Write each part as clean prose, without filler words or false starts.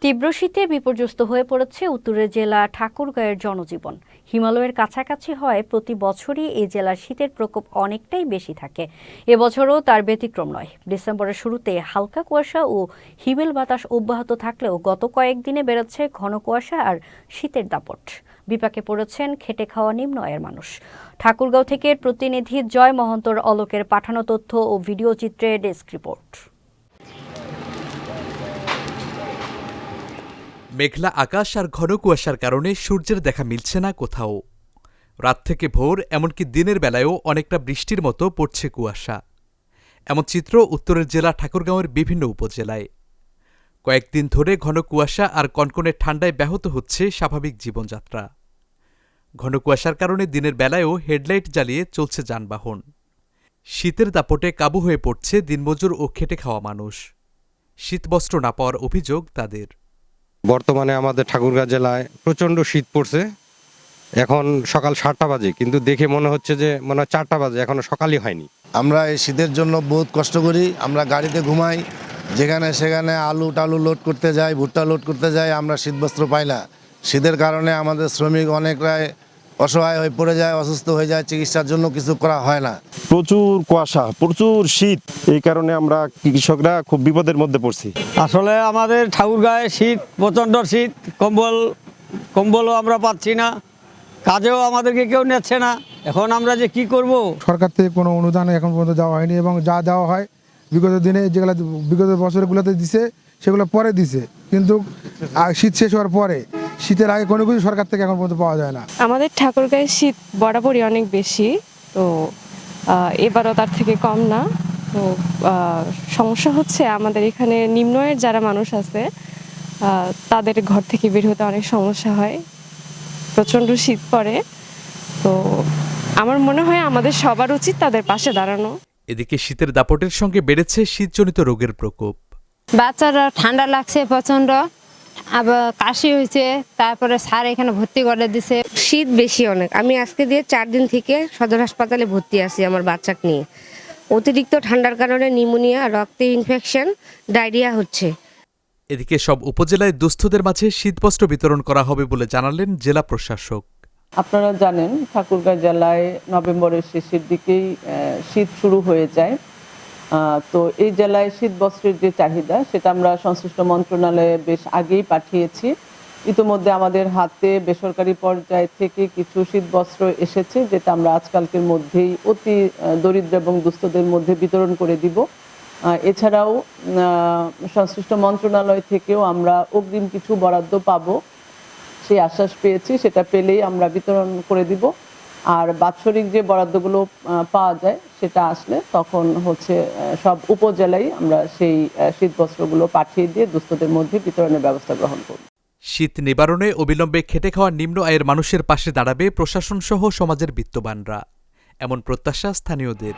তীব্র শীতে বিপর্যস্ত হয়ে পড়েছে উত্তরের জেলা ঠাকুরগাঁওয়ের জনজীবন। হিমালয়ের কাছাকাছি হয় প্রতি বছরই এই জেলার শীতের প্রকোপ অনেকটাই বেশি থাকে। এবছরও তার ব্যতিক্রম নয়। ডিসেম্বরের শুরুতে হালকা কুয়াশা ও হিমেল বাতাস অব্যাহত থাকলেও গত কয়েকদিনে বেড়েছে ঘন কুয়াশা আর শীতের দাপট। বিপাকে পড়েছেন খেটে খাওয়া নিম্ন আয়ের মানুষ। ঠাকুরগাঁও থেকে প্রতিনিধি জয় মহন্তর অলোকের পাঠানো তথ্য ও ভিডিও চিত্রে ডেস্ক রিপোর্ট। মেঘলা আকাশ আর ঘন কুয়াশার কারণে সূর্যের দেখা মিলছে না কোথাও। রাত থেকে ভোর, এমনকি দিনের বেলায়ও অনেকটা বৃষ্টির মতো পড়ছে কুয়াশা। এমন চিত্র উত্তরের জেলা ঠাকুরগাঁওয়ের বিভিন্ন উপজেলায়। কয়েকদিন ধরে ঘন কুয়াশা আর কনকনে ঠান্ডায় ব্যাহত হচ্ছে স্বাভাবিক জীবনযাত্রা। ঘন কুয়াশার কারণে দিনের বেলায়ও হেডলাইট জ্বালিয়ে চলছে যানবাহন। শীতের দাপটে কাবু হয়ে পড়ছে দিনমজুর ও খেটে খাওয়া মানুষ। শীতবস্ত্র না পাওয়ার অভিযোগ তাদের। বর্তমানে আমাদের ঠাকুরগাঁও জেলায় প্রচণ্ড শীত পড়ছে। এখন সকাল 7টা বাজে, কিন্তু দেখে মনে হচ্ছে যে 4টা বাজে, এখনো সকালই হয়নি। আমরা এই শীতের জন্য বহুত কষ্ট করি। আমরা গাড়িতে ঘুমাই, যেখানে সেখানে আলু টালু লোড করতে যাই, ভুট্টা লোড করতে যাই, আমরা শীতবস্ত্র পাই না। শীতের কারণে আমাদের শ্রমিক অনেকটাই অসহায় হয়ে পড়ে যায়, অসুস্থ হয়ে যায়, চিকিৎসার জন্য কিছু করা হয় না। প্রচুর কুয়াশা, প্রচুর শীত, এই কারণে আমরা কৃষকরা খুব বিপদের মধ্যে পড়ছি। আসলে আমাদের ঠাকুরগাঁয়ে শীত, প্রচণ্ড শীত, কম্বলও আমরা পাচ্ছি না, কাজেও আমাদেরকে কেউ নিচ্ছে না। এখন আমরা যে কি করব? সরকার থেকে কোনো অনুদান এখন পর্যন্ত দেওয়া হয়নি, এবং যা দেওয়া হয় বিগত দিনে, যেগুলো বিগত বছরগুলোতে দিছে সেগুলো পরে দিছে, কিন্তু শীত শেষ হওয়ার পরে, শীতের আগে কোনো কিছু সরকার থেকে এখন পর্যন্ত পাওয়া যায় না। আমাদের ঠাকুরগাঁয়ে শীত বরাবরই অনেক বেশি, তো এবারও তার থেকে কম না। তো সমস্যা হচ্ছে আমাদের এখানে নিম্ন আয়ের যারা মানুষ আছে তাদের ঘর থেকে বের হতে অনেক সমস্যা হয়, প্রচণ্ড শীত পড়ে। তো আমার মনে হয় আমাদের সবার উচিত তাদের পাশে দাঁড়ানো। এদিকে শীতের দাপটের সঙ্গে বেড়েছে শীতজনিত রোগের প্রকোপ। বাচ্চারা ঠান্ডা লাগছে প্রচণ্ড, আবার কাশি হয়েছে, তারপরে স্যার এখানে ভর্তি করে দিছে। শীত বেশি অনেক। আমি আজকে দিয়ে 4 দিন থেকে সদর হাসপাতালে ভর্তি আছি আমার বাচ্চাকে নিয়ে। অতিরিক্ত ঠান্ডার কারণে নিউমোনিয়া, রক্তে ইনফেকশন, ডায়রিয়া হচ্ছে। এদিকে সব উপজেলায় দুস্থদের মাঝে শীতবস্ত্র বিতরণ করা হবে বলে জানালেন জেলা প্রশাসক। আপনারা জানেন ঠাকুরগাঁও জেলায় নভেম্বরের শেষের দিকেই শীত শুরু হয়ে যায়। তো এই জেলায় শীতবস্ত্রের যে চাহিদা, সেটা আমরা সংশ্লিষ্ট মন্ত্রণালয়ে বেশ আগেই পাঠিয়েছি। ইতোমধ্যে আমাদের হাতে বেসরকারি পর্যায় থেকে কিছু শীতবস্ত্র এসেছে, যেটা আমরা আজকালকের মধ্যেই অতি দরিদ্র এবং দুস্থদের মধ্যে বিতরণ করে দিব। এছাড়াও সংশ্লিষ্ট মন্ত্রণালয় থেকেও আমরা অগ্রিম কিছু বরাদ্দ পাবো, সেই আশ্বাস পেয়েছি। সেটা পেলেই আমরা বিতরণ করে দিব। আর বাৎসরিক যে বরাদ্দগুলো পাওয়া যায়, সেটা আসলে তখন সব উপজেলায় আমরা সেই শীতবস্ত্রগুলো পাঠিয়ে দিয়ে দুস্থদের মধ্যে বিতরণের ব্যবস্থা গ্রহণ করব। শীত নিবারণে অবিলম্বে খেটে খাওয়া নিম্ন আয়ের মানুষের পাশে দাঁড়াবে প্রশাসন সহ সমাজের বিত্তবানরা, এমন প্রত্যাশা স্থানীয়দের।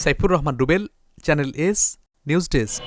Saifur Rahman Rubel, channel S, news desk.